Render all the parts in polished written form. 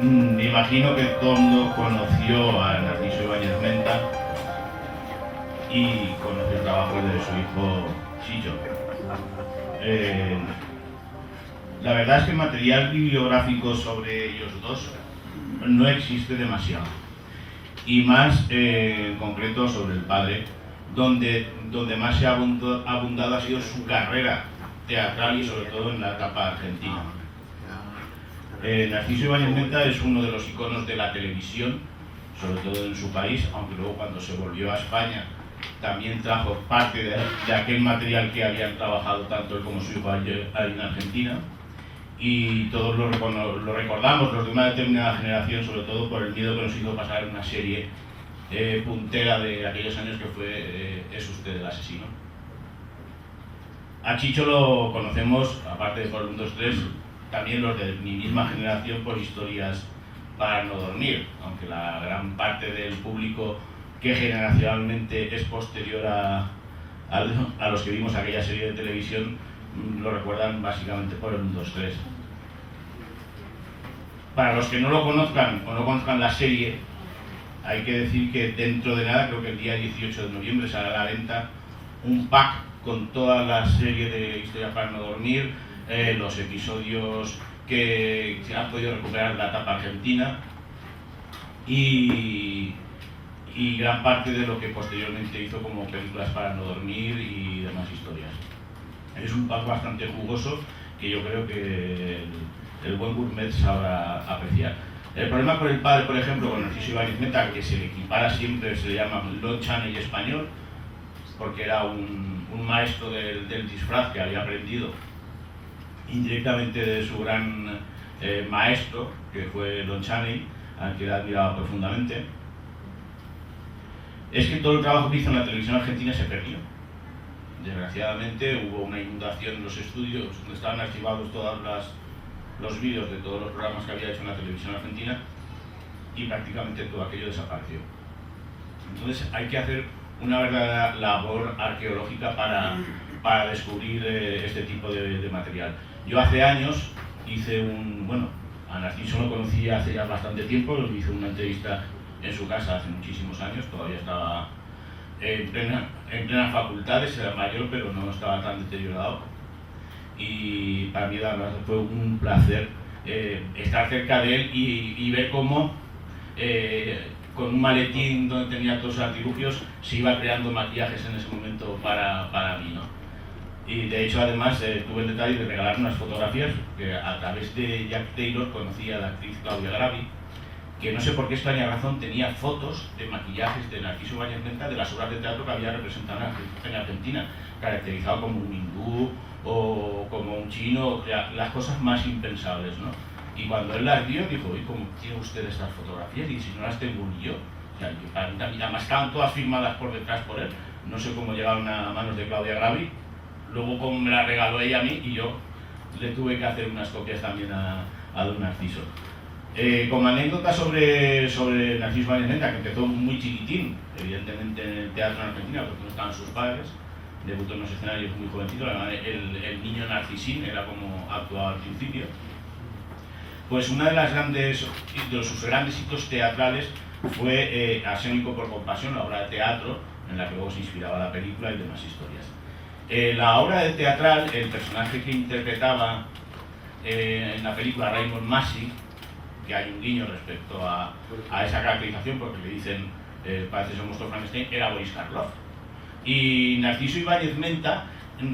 Me imagino que todo el mundo conoció a Narciso Ibáñez Menta y conoce el trabajo de su hijo Chicho. La verdad es que material bibliográfico sobre ellos dos no existe demasiado. Y más en concreto sobre el padre, donde más se ha abundado ha sido su carrera teatral y sobre todo en la etapa argentina. Narciso Ibáñez Menta es uno de los iconos de la televisión, sobre todo en su país, aunque luego cuando se volvió a España también trajo parte de aquel material que habían trabajado tanto él como su hijo ahí en Argentina. Y todos lo recordamos, los de una determinada generación, sobre todo por el miedo que nos hizo pasar una serie puntera de aquellos años que fue Es usted el asesino. A Chicho lo conocemos, aparte de por el 1, 2, 3, también los de mi misma generación por Historias para no dormir, aunque la gran parte del público que generacionalmente es posterior a los que vimos aquella serie de televisión lo recuerdan básicamente por el 1, 2, 3. Para los que no lo conozcan o no conozcan la serie, hay que decir que dentro de nada, creo que el día 18 de noviembre saldrá a la venta un pack con toda la serie de Historias para no dormir, los episodios que se han podido recuperar de la etapa argentina y gran parte de lo que posteriormente hizo como películas para no dormir y demás historias. Es un pack bastante jugoso que yo creo que el buen gourmet sabrá apreciar. El problema con el padre, por ejemplo, con Narciso Ibáñez Menta, que se le equipara siempre, se le llama Lon Chaney español, porque era un maestro del disfraz que había aprendido indirectamente de su gran maestro, que fue Lon Chaney, al que él admiraba profundamente. Es que todo el trabajo que hizo en la televisión argentina se perdió. Desgraciadamente hubo una inundación en los estudios donde estaban archivados todos los vídeos de todos los programas que había hecho en la televisión argentina y prácticamente todo aquello desapareció. Entonces hay que hacer una verdadera labor arqueológica para descubrir este tipo de material. Yo hace años hice a Narciso lo conocí hace ya bastante tiempo, lo hice una entrevista en su casa hace muchísimos años, todavía estaba en plenas facultades, era mayor pero no estaba tan deteriorado. Y para mí la verdad fue un placer estar cerca de él y ver cómo con un maletín donde tenía todos los artilugios se iba creando maquillajes en ese momento para mí, ¿no? Y de hecho además tuve el detalle de regalar unas fotografías que a través de Jack Taylor conocí a la actriz Claudia Gravi, que no sé por qué extraña razón tenía fotos de maquillajes de Narciso Ibáñez Menta de las obras de teatro que había representado en Argentina, caracterizado como un hindú o como un chino, las cosas más impensables, ¿no? Y cuando él las vio dijo, ¿y cómo tiene usted estas fotografías? Y si no las tengo ni yo. O sea, además estaban todas firmadas por detrás por él, no sé cómo llegaron a manos de Claudia Gravi, luego como me las regaló ella a mí y yo le tuve que hacer unas copias también a don Narciso. Como anécdota sobre Narciso Ibáñez Menta, que empezó muy chiquitín, evidentemente en el teatro en Argentina, porque no estaban sus padres, debutó en los escenarios muy jovencito, el niño Narcisín era como actuaba al principio. Pues una de sus grandes hitos teatrales fue Arsénico por compasión, la obra de teatro en la que luego se inspiraba la película y demás historias. La obra de teatral, el personaje que interpretaba en la película Raymond Massey, que hay un guiño respecto a esa caracterización porque le dicen parece ser un monstruo Frankenstein, era Boris Karloff. Y Narciso Ibáñez Menta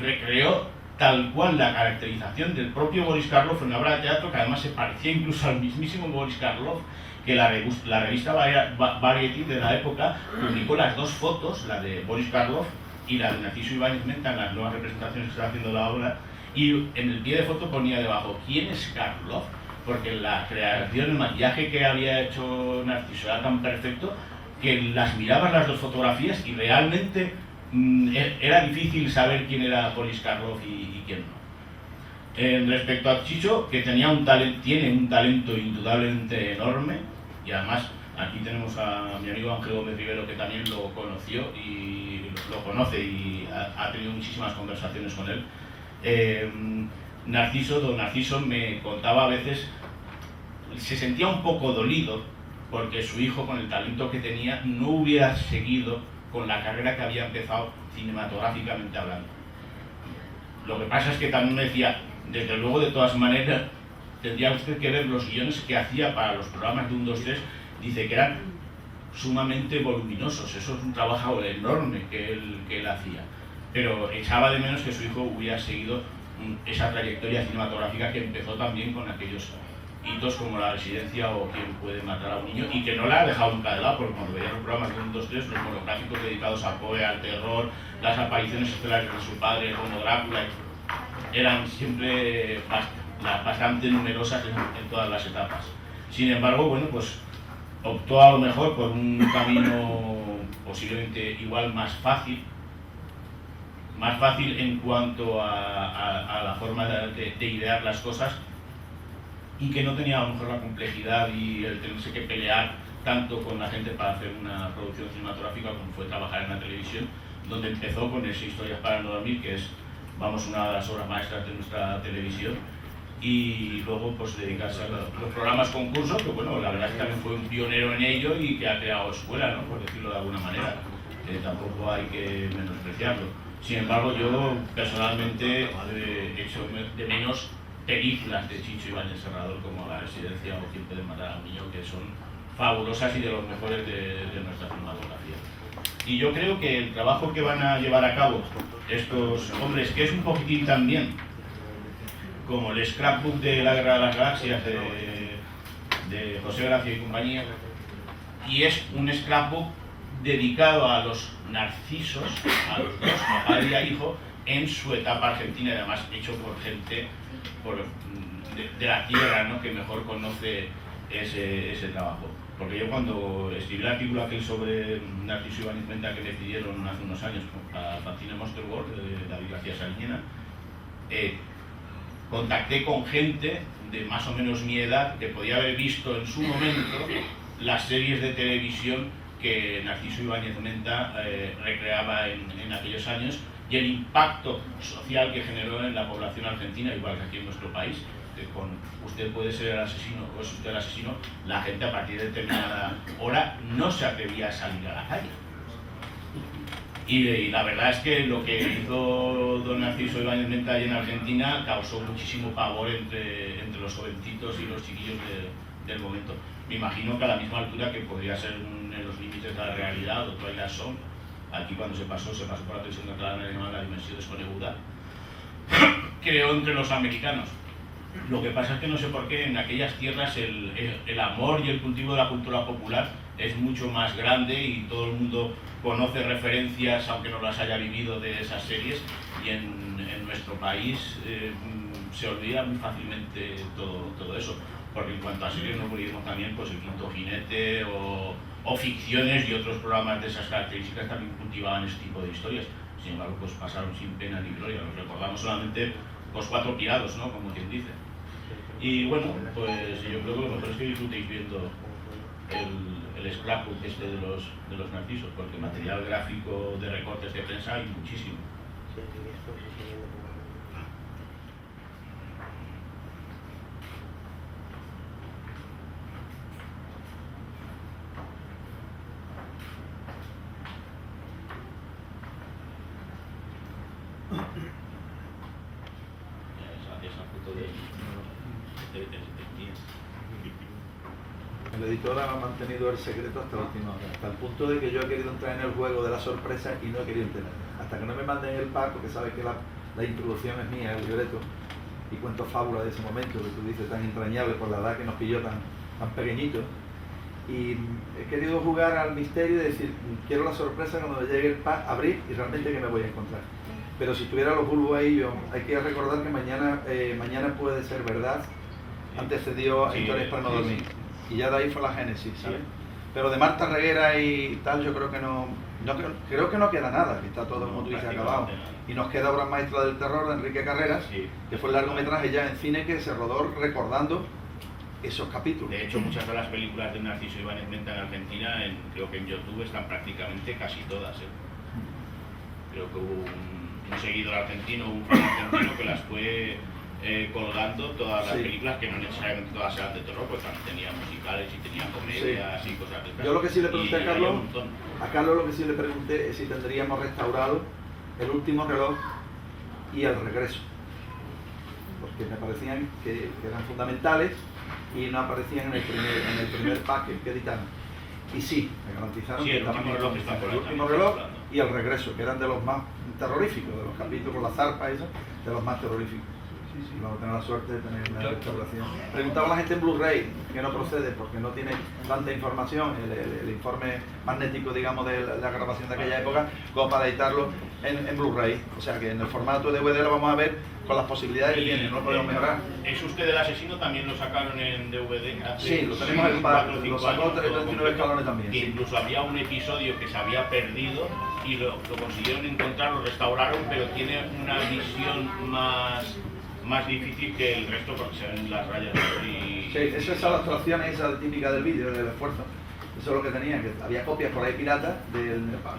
recreó tal cual la caracterización del propio Boris Karloff en una obra de teatro que además se parecía incluso al mismísimo Boris Karloff, que la revista Variety de la época publicó las dos fotos, la de Boris Karloff y la de Narciso Ibáñez Menta en las nuevas representaciones que estaba haciendo la obra, y en el pie de foto ponía debajo ¿quién es Karloff? Porque la creación, el maquillaje que había hecho Narciso era tan perfecto que las mirabas las dos fotografías y realmente era difícil saber quién era Boris Karloff y quién no. Respecto a Chicho, que tiene un talento indudablemente enorme, y además aquí tenemos a mi amigo Ángel Gómez Rivero, que también lo conoció y lo conoce y ha tenido muchísimas conversaciones con él. Don Narciso me contaba a veces se sentía un poco dolido porque su hijo, con el talento que tenía, no hubiera seguido con la carrera que había empezado cinematográficamente hablando. Lo que pasa es que también me decía, desde luego, de todas maneras, tendría usted que ver los guiones que hacía para los programas de 1, 2, 3, dice que eran sumamente voluminosos, eso es un trabajo enorme que él hacía, pero echaba de menos que su hijo hubiera seguido esa trayectoria cinematográfica que empezó también con aquellos hitos como La Residencia o Quién puede matar a un niño, y que no la ha dejado nunca de lado, porque cuando veía los programas de 1, 2, 3, los monográficos dedicados a Poe, al terror, las apariciones estelares de su padre como Drácula, eran siempre bastante numerosas en todas las etapas. Sin embargo, bueno, pues optó a lo mejor por un camino posiblemente igual más fácil en cuanto a la forma de idear las cosas, y que no tenía a lo mejor la complejidad y el tenerse que pelear tanto con la gente para hacer una producción cinematográfica como fue trabajar en la televisión, donde empezó con ese Historias para no dormir, que es, vamos, una de las obras maestras de nuestra televisión, y luego pues dedicarse a los programas concursos, que bueno, la verdad es que también fue un pionero en ello y que ha creado escuela, ¿no?, por decirlo de alguna manera, tampoco hay que menospreciarlo. Sin embargo, yo personalmente echo de menos películas de Chicho Ibáñez Serrador como La Residencia o Quién puede matar a un niño, que son fabulosas y de los mejores de nuestra cinematografía. Y yo creo que el trabajo que van a llevar a cabo estos hombres, que es un poquitín también como el scrapbook de La Guerra de las Galaxias de José Gracia y compañía, y es un scrapbook dedicado a los narcisos, a los dos, a padre y a hijo, en su etapa argentina, y además hecho por gente de la tierra, ¿no?, que mejor conoce ese trabajo. Porque yo, cuando escribí el artículo aquel sobre Narciso Ibáñez Menta que me pidieron hace unos años para Fanzine Monster World, de David García Saliñena, contacté con gente de más o menos mi edad que podía haber visto en su momento las series de televisión que Narciso Ibáñez Menta recreaba en aquellos años, y el impacto social que generó en la población argentina, igual que aquí en nuestro país, que con usted puede ser el asesino o es usted el asesino, la gente a partir de determinada hora no se atrevía a salir a la calle. Y la verdad es que lo que hizo don Narciso Ibáñez Menta allí en Argentina causó muchísimo pavor entre los jovencitos y los chiquillos del momento. Me imagino que a la misma altura que podría ser en los límites de la realidad, o Twilight Zone, aquí cuando se pasó por la televisión catalana llamada La Dimensión Desconeguda, creó entre los americanos. Lo que pasa es que no sé por qué en aquellas tierras el amor y el cultivo de la cultura popular es mucho más grande, y todo el mundo conoce referencias, aunque no las haya vivido, de esas series, y en nuestro país se olvida muy fácilmente todo eso, porque en cuanto a series no olvidemos también pues El Quinto Jinete o ficciones y otros programas de esas características también cultivaban ese tipo de historias. Sin embargo, pues pasaron sin pena ni gloria, nos recordamos solamente los Cuatro Criados, ¿no?, como quien dice. Y bueno, pues yo creo que lo mejor es que disfrutéis viendo el scrapbook este de los Narcisos, porque material gráfico de recortes de prensa hay muchísimo. Esa foto de el editor ha mantenido el secreto hasta la última hora, hasta el punto de que yo he querido entrar en el juego de la sorpresa y no he querido entrar. Hasta que no me manden el pack, porque sabes que la introducción es mía, el libreto, y cuento fábulas de ese momento que tú dices tan entrañable por la edad que nos pilló tan pequeñitos. Y he querido jugar al misterio y decir, quiero la sorpresa cuando me llegue el pack, abrir y realmente que me voy a encontrar. Pero si tuviera los bulbos ahí, hay que recordar que mañana puede ser verdad, antecedió a Historias para no dormir. Y ya de ahí fue la génesis, ¿sabes? Pero de Marta Reguera y tal, yo creo que creo que no queda nada, que está todo, como tú dices, acabado. Y nos queda Obras Maestras del Terror de Enrique Carreras, que fue el largometraje ya en cine que se rodó recordando esos capítulos. De hecho, muchas de las películas de Narciso Ibáñez Menta en Argentina, creo que en YouTube están prácticamente casi todas. Creo que hubo un seguidor argentino, un fan argentino que las fue colgando todas las Sí. películas, que no necesariamente todas eran de terror, pues también tenía musicales y tenía comedias y cosas de estas. Yo lo que sí le pregunté Y a había Carlos, un montón. lo que sí le pregunté es si tendríamos restaurado El último reloj y El regreso, porque me parecían que eran fundamentales y no aparecían en el primer pack que editaron. Y sí, me garantizaron Sí, que El estaban último reloj en está por El ahí último también, reloj está hablando. y El regreso, que eran de los más terroríficos, de los capítulos, la zarpa y eso, de los más terroríficos. Y vamos a tener la suerte de tener una restauración. Preguntaba a la gente en Blu-ray que no procede porque no tiene tanta información, el informe magnético, digamos, de la grabación de aquella época, como para editarlo en Blu-ray. O sea que en el formato de DVD lo vamos a ver con las posibilidades que tiene, no lo podemos mejorar. ¿Es usted el asesino? También lo sacaron en DVD hace Sí, lo tenemos en pack, 4 o 5 lo sacó años, todo 39 completo, escalones también. que Sí. incluso había un episodio que se había perdido y lo consiguieron encontrar, lo restauraron, pero tiene una visión más difícil que el resto porque se ven las rayas y... Sí, eso es la abstracción esa típica del vídeo, del esfuerzo. Eso es lo que tenía, que había copias por ahí piratas,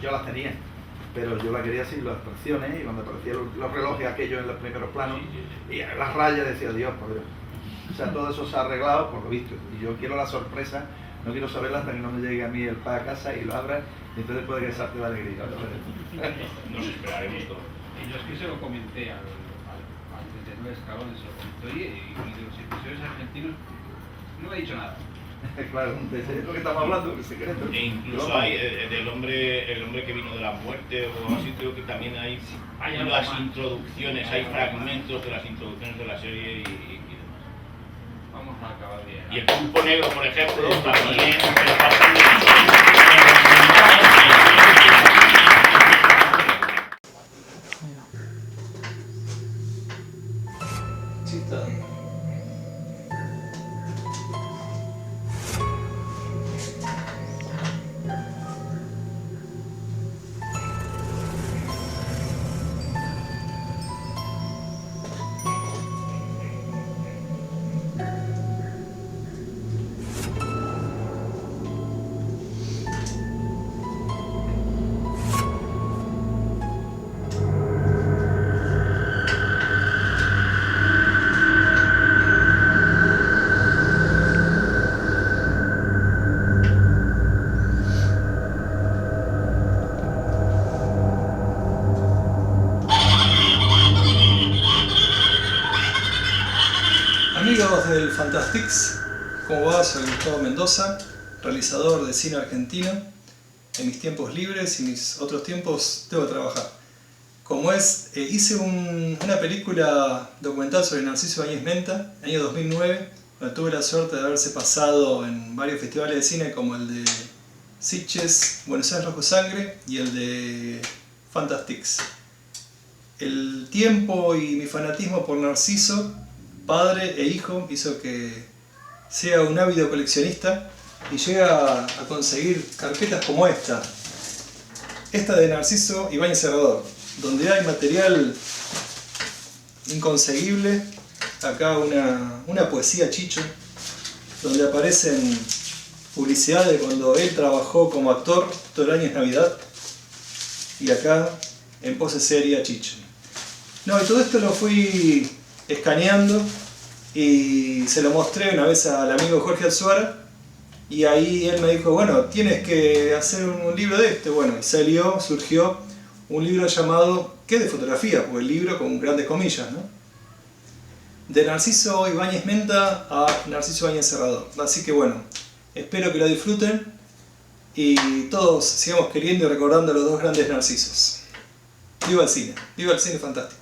yo las tenía, pero yo la quería sin las abstracciones y cuando aparecían los relojes aquellos en los primeros planos y las rayas decía Dios, por Dios. O sea, todo eso se ha arreglado por lo visto y yo quiero la sorpresa, no quiero saberla hasta que no me llegue a mí el pack a casa y lo abra y entonces puede que salte la alegría. Nos esperaremos todo. Y yo es que se lo comenté al 39 escalones, se lo comenté y de los episodios argentinos no me ha dicho nada. Claro, de lo que estamos hablando, el secreto. E incluso hay el hombre que vino de la muerte o así, creo que también hay algo las más. introducciones, hay fragmentos de las introducciones de la serie y demás. Vamos a acabar bien. Y el pulpo negro, por ejemplo, también Sí, está. Amigos del Fantastics, ¿cómo va? Soy Gustavo Mendoza, realizador de cine argentino. En mis tiempos libres y mis otros tiempos debo trabajar. Como es, hice una película documental sobre Narciso Ibáñez Menta, año 2009, donde tuve la suerte de haberse pasado en varios festivales de cine como el de Sitges, Buenos Aires Rojo Sangre y el de Fantastics. El tiempo y mi fanatismo por Narciso, padre e hijo, hizo que sea un ávido coleccionista y llegue a conseguir carpetas como esta de Narciso Ibáñez Serrador, donde hay material inconseguible. Acá una poesía Chicho, donde aparecen publicidades de cuando él trabajó como actor, todo el año es Navidad, y acá en pose seria Chicho. No, y todo esto lo fui escaneando y se lo mostré una vez al amigo Jorge Azuara y ahí él me dijo, bueno, tienes que hacer un libro de este. Bueno, y surgió un libro llamado, ¿qué? De fotografía, porque el libro con grandes comillas, ¿no? De Narciso Ibáñez Menta a Narciso Ibáñez Serrador. Así que bueno, espero que lo disfruten y todos sigamos queriendo y recordando a los dos grandes Narcisos. ¡Viva el cine! ¡Viva el cine fantástico!